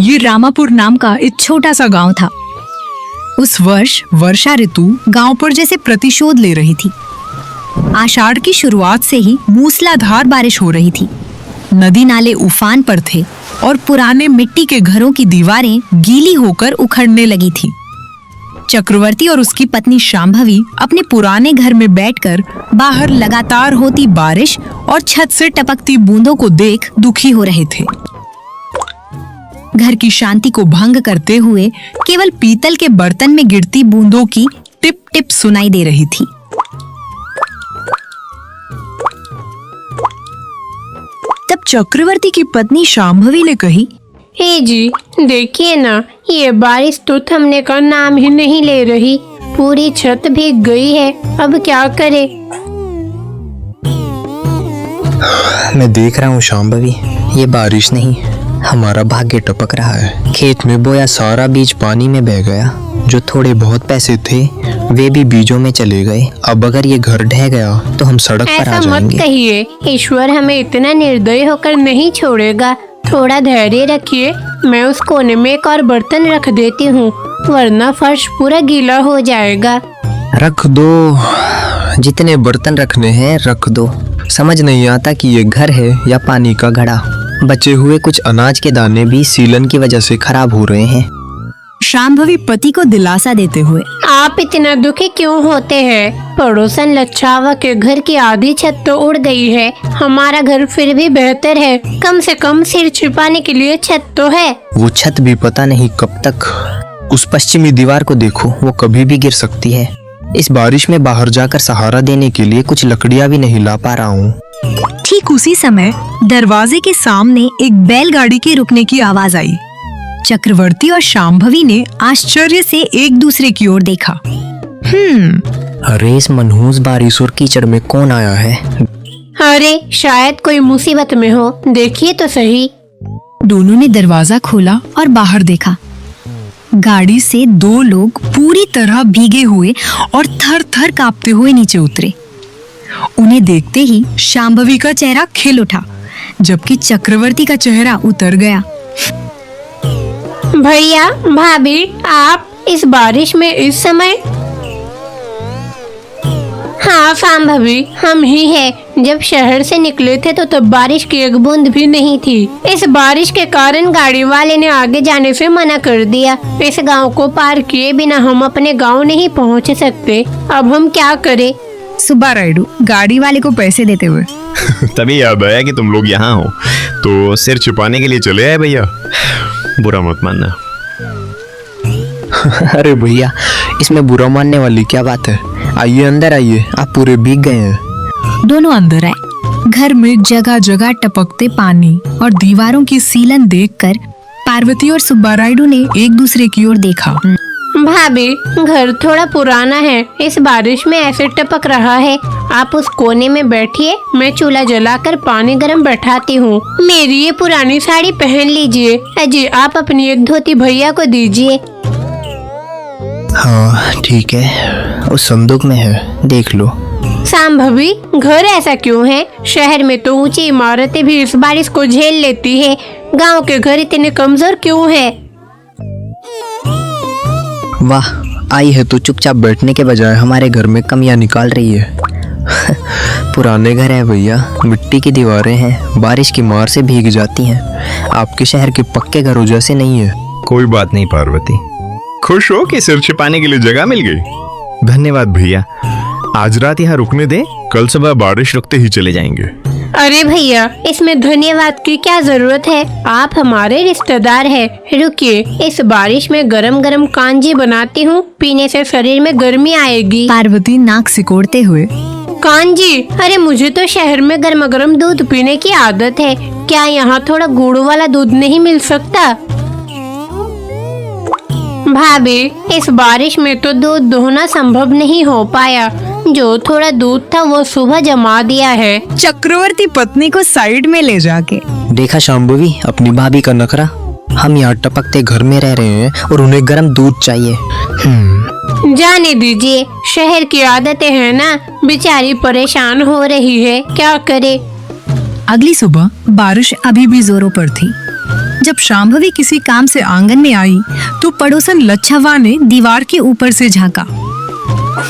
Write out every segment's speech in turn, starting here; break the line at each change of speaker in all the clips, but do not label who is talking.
ये रामापुर नाम का एक छोटा सा गांव था। उस वर्ष वर्षा ऋतु गांव पर जैसे प्रतिशोध ले रही थी। आषाढ़ की शुरुआत से ही मूसलाधार बारिश हो रही थी। नदी नाले उफान पर थे और पुराने मिट्टी के घरों की दीवारें गीली होकर उखड़ने लगी थी। चक्रवर्ती और उसकी पत्नी शांभवी अपने पुराने घर में बैठकर बाहर लगातार होती बारिश और छत से टपकती बूंदों को देख दुखी हो रहे थे। घर की शांति को भंग करते हुए केवल पीतल के बर्तन में गिरती बूंदों की टिप टिप सुनाई दे रही थी। तब चक्रवर्ती की पत्नी शांभवी ने कही,
हे जी, देखिए ना, ये बारिश तो थमने का नाम ही नहीं ले रही। पूरी छत भीग गई है। अब क्या करे?
मैं देख रहा हूँ शांभवी, ये बारिश नहीं, हमारा भाग्य टपक रहा है। खेत में बोया सारा बीज पानी में बह गया। जो थोड़े बहुत पैसे थे वे भी बीजों में चले गए। अब अगर ये घर ढह गया तो हम सड़क पर आ
ऐसा मत
जाएंगे।
कहिए, ईश्वर हमें इतना निर्दयी होकर नहीं छोड़ेगा। थोड़ा धैर्य रखिए, मैं उस कोने में एक और बर्तन रख देती हूँ, वरना फर्श पूरा गीला हो जाएगा।
रख दो, जितने बर्तन रखने हैं रख दो। समझ नहीं आता कि ये घर है या पानी का घड़ा। बचे हुए कुछ अनाज के दाने भी सीलन की वजह से खराब हो रहे हैं।
शांभवी पति को दिलासा देते हुए,
आप इतना दुखी क्यों होते हैं? पड़ोसन लच्छावा के घर की आधी छत तो उड़ गई है। हमारा घर फिर भी बेहतर है, कम से कम सिर छिपाने के लिए छत तो है।
वो छत भी पता नहीं कब तक। उस पश्चिमी दीवार को देखो, वो कभी भी गिर सकती है। इस बारिश में बाहर जाकर सहारा देने के लिए कुछ लकड़ियां भी नहीं ला पा रहा हूँ।
ठीक उसी समय दरवाजे के सामने एक बैलगाड़ी के रुकने की आवाज आई। चक्रवर्ती और शांभवी ने आश्चर्य से एक दूसरे की ओर देखा।
अरे इस मनहूस बारिश और कीचड़ में कौन आया है?
अरे शायद कोई मुसीबत में हो, देखिए तो सही।
दोनों ने दरवाजा खोला और बाहर देखा। गाड़ी से दो लोग पूरी तरह भीगे हुए और थर थर कांपते हुए नीचे उतरे। उन्हें देखते ही शांभवी का चेहरा खिल उठा, जबकि चक्रवर्ती का चेहरा उतर गया।
भैया, भाभी, आप इस बारिश में इस समय? हाँ शांभवी, हम ही हैं। जब शहर से निकले थे तो तब बारिश की एक बूंद भी नहीं थी। इस बारिश के कारण गाड़ी वाले ने आगे जाने से मना कर दिया। इस गांव को पार किए बिना हम अपने गांव नहीं पहुंच सकते। अब हम क्या करें?
सुब्बा रायडू गाड़ी वाले को पैसे देते हुए,
तभी याद आया कि तुम लोग यहाँ हो, तो सिर छुपाने के लिए चले आए भैया। बुरा मत मानना।
अरे भैया, इसमें बुरा मानने वाली क्या बात है? आइए अंदर आइए, आप पूरे भीग गए हैं।
दोनों अंदर आए। घर में जगह जगह टपकते पानी और दीवारों की सीलन देखकर पार्वती और सुब्बा रायडू ने एक दूसरे की ओर देखा।
भाभी, घर थोड़ा पुराना है, इस बारिश में ऐसे टपक रहा है। आप उस कोने में बैठिए, मैं चूल्हा जलाकर पानी गर्म बैठाती हूँ। मेरी ये पुरानी साड़ी पहन लीजिए। अजी, आप अपनी एक धोती भैया को दीजिए।
हाँ ठीक है, उस संदूक में है, देख लो।
शांभवी, घर ऐसा क्यों है? शहर में तो ऊंची इमारतें भी इस बारिश को झेल लेती है, गांव के घर इतने कमजोर क्यों है?
वाह, आई है तो चुपचाप बैठने के बजाय हमारे घर में कमियां निकाल रही है। पुराने घर है भैया, मिट्टी की दीवारें हैं, बारिश की मार से भीग जाती हैं। आपके शहर के पक्के घरों जैसे नहीं है।
कोई बात नहीं पार्वती, खुश हो कि सिर छिपाने के लिए जगह मिल गई। धन्यवाद भैया। आज रात यहाँ रुकने दे, कल सुबह बारिश रुकते ही चले जाएंगे।
अरे भैया, इसमें धन्यवाद की क्या जरूरत है? आप हमारे रिश्तेदार हैं। रुकिए, इस बारिश में गरम गरम कांजी बनाती हूँ, पीने से शरीर में गर्मी आएगी।
पार्वती नाक सिकोड़ते हुए,
कांजी? अरे मुझे तो शहर में गर्मा गर्म दूध पीने की आदत है। क्या यहाँ थोड़ा गुड़ वाला दूध नहीं मिल सकता? भाभी, इस बारिश में तो दूध दोहना संभव नहीं हो पाया। जो थोड़ा दूध था वो सुबह जमा दिया है।
चक्रवर्ती पत्नी को साइड में ले जाके,
देखा शांभवी, अपनी भाभी का नखरा। हम यहाँ टपकते घर में रह रहे हैं और उन्हें गर्म दूध चाहिए।
जाने दीजिए, शहर की आदतें हैं ना, बेचारी परेशान हो रही है, क्या करे।
अगली सुबह बारिश अभी भी जोरों पर थी। जब शांभवी किसी काम से आंगन में आई तो पड़ोसन लच्छवा ने दीवार के ऊपर से झांका।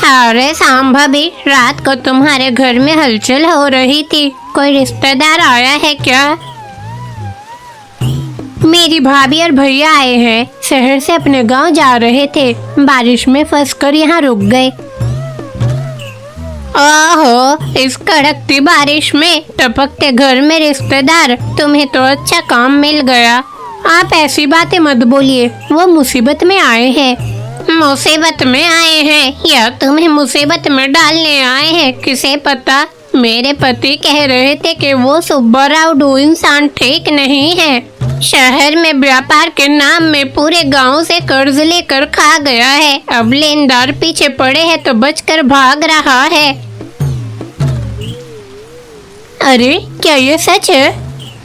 अरे सांभवी, रात को तुम्हारे घर में हलचल हो रही थी, कोई रिश्तेदार आया है क्या? मेरी भाभी और भैया आए हैं, शहर से अपने गांव जा रहे थे, बारिश में फंसकर यहाँ रुक गए। ओहो, इस कड़कती बारिश में टपकते घर में रिश्तेदार, तुम्हें तो अच्छा काम मिल गया। आप ऐसी बातें मत बोलिए, वो मुसीबत में आए हैं। मुसीबत में आए हैं या तुम्हें मुसीबत में डालने आए हैं, किसे पता। मेरे पति कह रहे थे कि वो सुब्बाराव इंसान ठीक नहीं है। शहर में व्यापार के नाम में पूरे गांव से कर्ज लेकर खा गया है। अब लेनदार पीछे पड़े हैं तो बचकर भाग रहा है। अरे क्या ये सच है?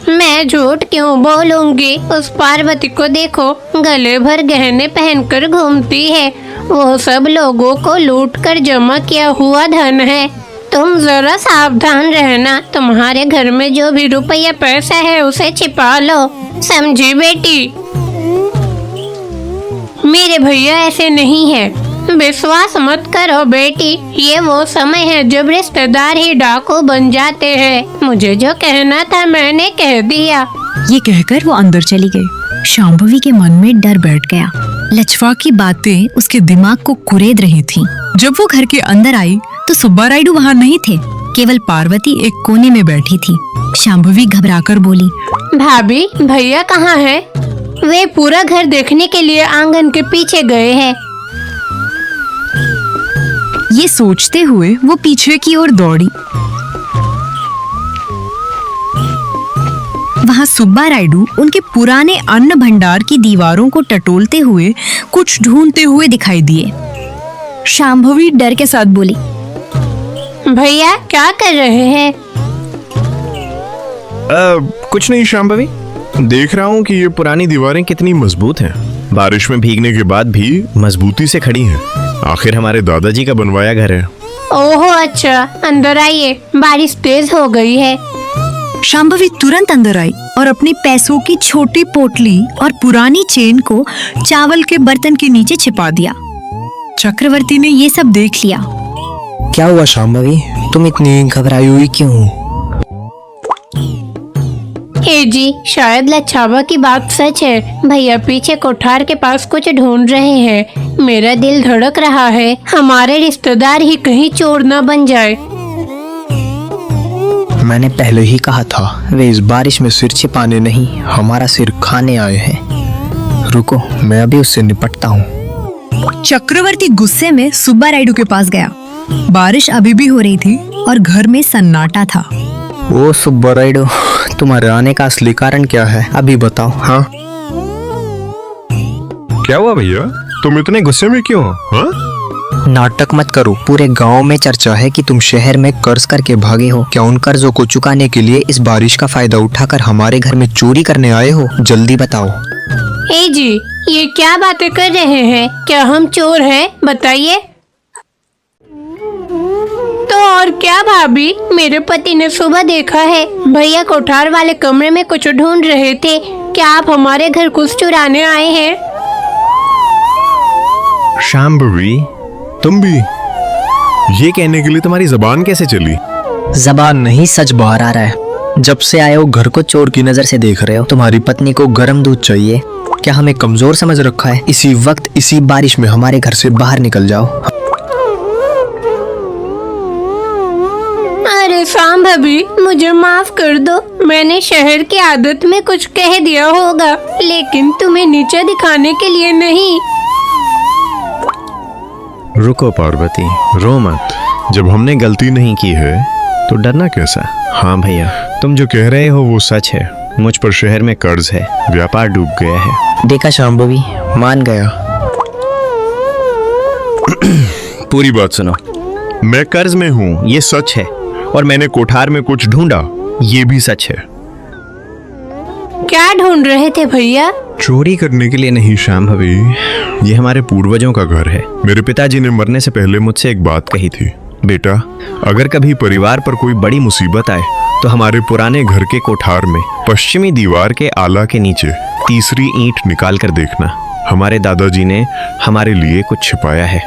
मैं झूठ क्यों बोलूंगी? उस पार्वती को देखो, गले भर गहने पहनकर घूमती है। वो सब लोगों को लूटकर जमा किया हुआ धन है। तुम जरा सावधान रहना, तुम्हारे घर में जो भी रुपया पैसा है उसे छिपा लो, समझी बेटी? मेरे भैया ऐसे नहीं है, विश्वास मत करो बेटी। ये वो समय है जब रिश्तेदार ही डाकू बन जाते हैं। मुझे जो कहना था मैंने कह दिया।
ये कहकर वो अंदर चली गई। शांभवी के मन में डर बैठ गया। लच्छवा की बातें उसके दिमाग को कुरेद रही थीं। जब वो घर के अंदर आई तो सुब्बा रायडू वहाँ नहीं थे, केवल पार्वती एक कोने में बैठी थी। शांभवी घबराकर बोली,
भाभी, भैया कहाँ है? वे पूरा घर देखने के लिए आंगन के पीछे गए हैं।
ये सोचते हुए वो पीछे की ओर दौड़ी। वहाँ सुब्बा रायडू उनके पुराने अन्न भंडार की दीवारों को टटोलते हुए कुछ ढूंढते हुए दिखाई दिए। शांभवी डर के साथ बोली,
भैया क्या कर रहे हैं?
कुछ नहीं शांभवी, देख रहा हूँ कि ये पुरानी दीवारें कितनी मजबूत हैं। बारिश में भीगने के बाद भी मजबूती से खड़ी हैं। आखिर हमारे दादाजी का बनवाया घर है।
ओहो अच्छा, अंदर आइए, बारिश तेज हो गई है।
शांभवी तुरंत अंदर आई और अपने पैसों की छोटी पोटली और पुरानी चेन को चावल के बर्तन के नीचे छिपा दिया। चक्रवर्ती ने ये सब देख लिया।
क्या हुआ शांभवी, तुम इतनी घबराई हुई क्यों हो?
हे जी, शायद लच्छावा की बात सच है। भैया पीछे कोठार के पास कुछ ढूंढ रहे हैं। मेरा दिल धड़क रहा है, हमारे रिश्तेदार ही कहीं चोर न बन जाए।
मैंने पहले ही कहा था, वे इस बारिश में सिर छिपाने नहीं, हमारा सिर खाने आए हैं। रुको, मैं अभी उससे निपटता हूँ।
चक्रवर्ती गुस्से में सुब्बा रायडू के पास गया। बारिश अभी भी हो रही थी और घर में सन्नाटा था।
ओ सुब्बा रायडू, तुम्हारे आने का असली कारण क्या है, अभी बताओ।
हाँ, क्या हुआ भैया, तुम इतने गुस्से में क्यों हो? हाँ?
नाटक मत करो, पूरे गांव में चर्चा है कि तुम शहर में कर्ज करके भागे हो। क्या उन कर्जों को चुकाने के लिए इस बारिश का फायदा उठाकर हमारे घर में चोरी करने आए हो? जल्दी बताओ।
हे जी, ये क्या बातें कर रहे हैं? क्या हम चोर हैं? बताइए। तो और क्या भाभी, मेरे पति ने सुबह देखा है, भैया कोठार वाले कमरे में कुछ ढूंढ रहे थे। क्या आप हमारे घर कुछ चुराने आए हैं?
शांभवी, तुम भी? ये कहने के लिए तुम्हारी जबान कैसे चली?
जबान नहीं, सच बाहर आ रहा है। जब से आए हो घर को चोर की नजर से देख रहे हो। तुम्हारी पत्नी को गर्म दूध चाहिए, क्या हमें कमजोर समझ रखा है? इसी वक्त इसी बारिश में हमारे घर से बाहर निकल जाओ।
अरे सांभवी, मुझे माफ कर दो। मैंने शहर की आदत में कुछ कह दिया होगा, लेकिन तुम्हें नीचे दिखाने के लिए नहीं।
रुको पार्वती, रो मत। जब हमने गलती नहीं की है तो डरना कैसा? हाँ भैया, तुम जो कह रहे हो वो सच है। मुझ पर शहर में कर्ज है, व्यापार डूब गया है।
देखा शांभवी, मान गया।
पूरी बात सुनो। मैं कर्ज में हूँ, ये सच है, और मैंने कोठार में कुछ ढूंढा, ये भी सच है।
क्या ढूंढ रहे थे भैया?
चोरी करने के लिए नहीं शांभवी, ये हमारे पूर्वजों का घर है। मेरे पिताजी ने मरने से पहले मुझसे एक बात कही थी, बेटा, अगर कभी परिवार पर कोई बड़ी मुसीबत आए तो हमारे पुराने घर के कोठार में पश्चिमी दीवार के आला के नीचे तीसरी ईंट निकाल कर देखना, हमारे दादाजी ने हमारे लिए कुछ छिपाया है।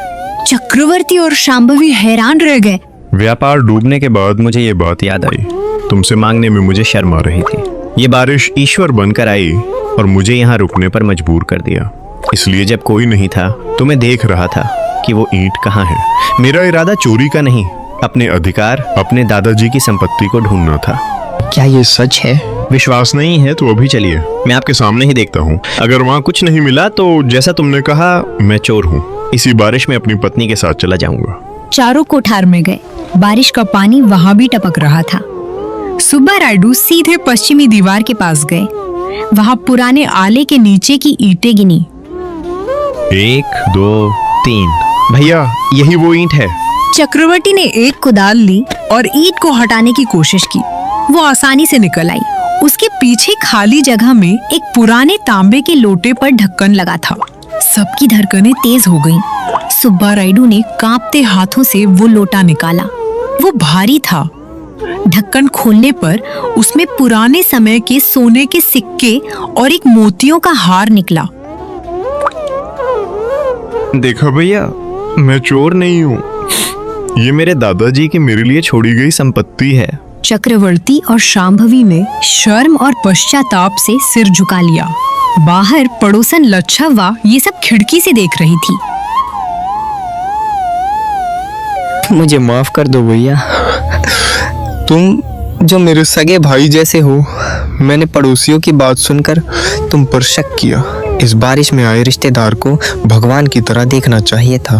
चक्रवर्ती और शांभवी हैरान रह गए।
व्यापार डूबने के बाद मुझे ये बात याद आई। तुमसे मांगने में मुझे शर्म आ रही थी। ये बारिश ईश्वर बनकर आई और मुझे यहाँ रुकने पर मजबूर कर दिया। इसलिए जब कोई नहीं था तो मैं देख रहा था कि वो ईंट कहाँ है। मेरा इरादा चोरी का नहीं, अपने अधिकार, अपने दादाजी की संपत्ति को ढूंढना था।
क्या ये सच है?
विश्वास नहीं है तो अभी चलिए, मैं आपके सामने ही देखता हूँ। अगर वहाँ कुछ नहीं मिला तो जैसा तुमने कहा मैं चोर हूँ। इसी बारिश में अपनी पत्नी के साथ चला जाऊंगा।
चारों कोठार में गए। बारिश का पानी वहां भी टपक रहा था। सुब्बा रायडू सीधे पश्चिमी दीवार के पास गए। वहां पुराने आले के नीचे की ईंटें गिनी।
1 2 3। भैया यही वो ईंट है।
चक्रवर्ती ने एक कुदाल ली और ईंट को हटाने की कोशिश की। वो आसानी से निकल आई। उसके पीछे खाली जगह में एक पुराने तांबे के लोटे पर ढक्कन लगा था। सबकी धड़कनें तेज हो गईं। सुब्बा रायडू ने कांपते हाथों से वो लोटा निकाला। वो भारी था। ढक्कन खोलने पर उसमें पुराने समय के सोने के सिक्के और एक मोतियों का हार निकला।
देखो भैया, मैं चोर नहीं हूँ। ये मेरे दादाजी की मेरे लिए छोड़ी गई संपत्ति है।
चक्रवर्ती और शांभवी ने शर्म और पश्चाताप से सिर झुका लिया। बाहर पड़ोसन लच्छवा ये सब खिड़की से देख रही थी।
मुझे माफ कर दो भैया, तुम जो मेरे सगे भाई जैसे हो। मैंने पड़ोसियों की बात सुनकर तुम पर शक किया। इस बारिश में आए रिश्तेदार को भगवान की तरह देखना चाहिए था।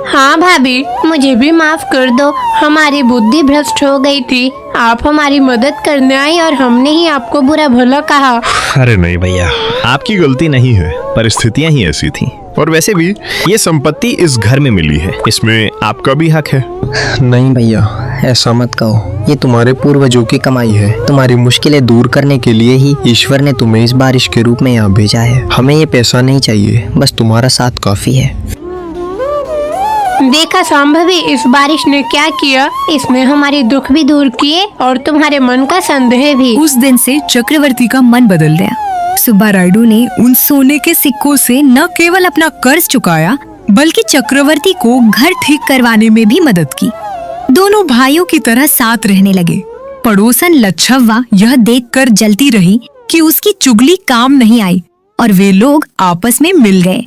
हाँ भाभी, मुझे भी माफ कर दो। हमारी बुद्धि भ्रष्ट हो गई थी। आप हमारी मदद करने आई और हमने ही आपको बुरा भला कहा।
अरे नहीं भैया, आपकी गलती नहीं है, परिस्थितियां ही ऐसी थी। और वैसे भी ये संपत्ति इस घर में मिली है, इसमें आपका भी हक है।
नहीं भैया, ऐसा मत कहो। ये तुम्हारे पूर्वजों की कमाई है। तुम्हारी मुश्किलें दूर करने के लिए ही ईश्वर ने तुम्हें इस बारिश के रूप में यहाँ भेजा है। हमें ये पैसा नहीं चाहिए, बस तुम्हारा साथ काफी है।
देखा शांभवी, इस बारिश ने क्या किया। इसने हमारे दुख भी दूर किए और तुम्हारे मन का संदेह भी।
उस दिन से चक्रवर्ती का मन बदल गया। सुब्बा रायडू ने उन सोने के सिक्कों से न केवल अपना कर्ज चुकाया, बल्कि चक्रवर्ती को घर ठीक करवाने में भी मदद की। दोनों भाइयों की तरह साथ रहने लगे। पड़ोसन लच्छवा यह देखकर जलती रही कि उसकी चुगली काम नहीं आई और वे लोग आपस में मिल गए।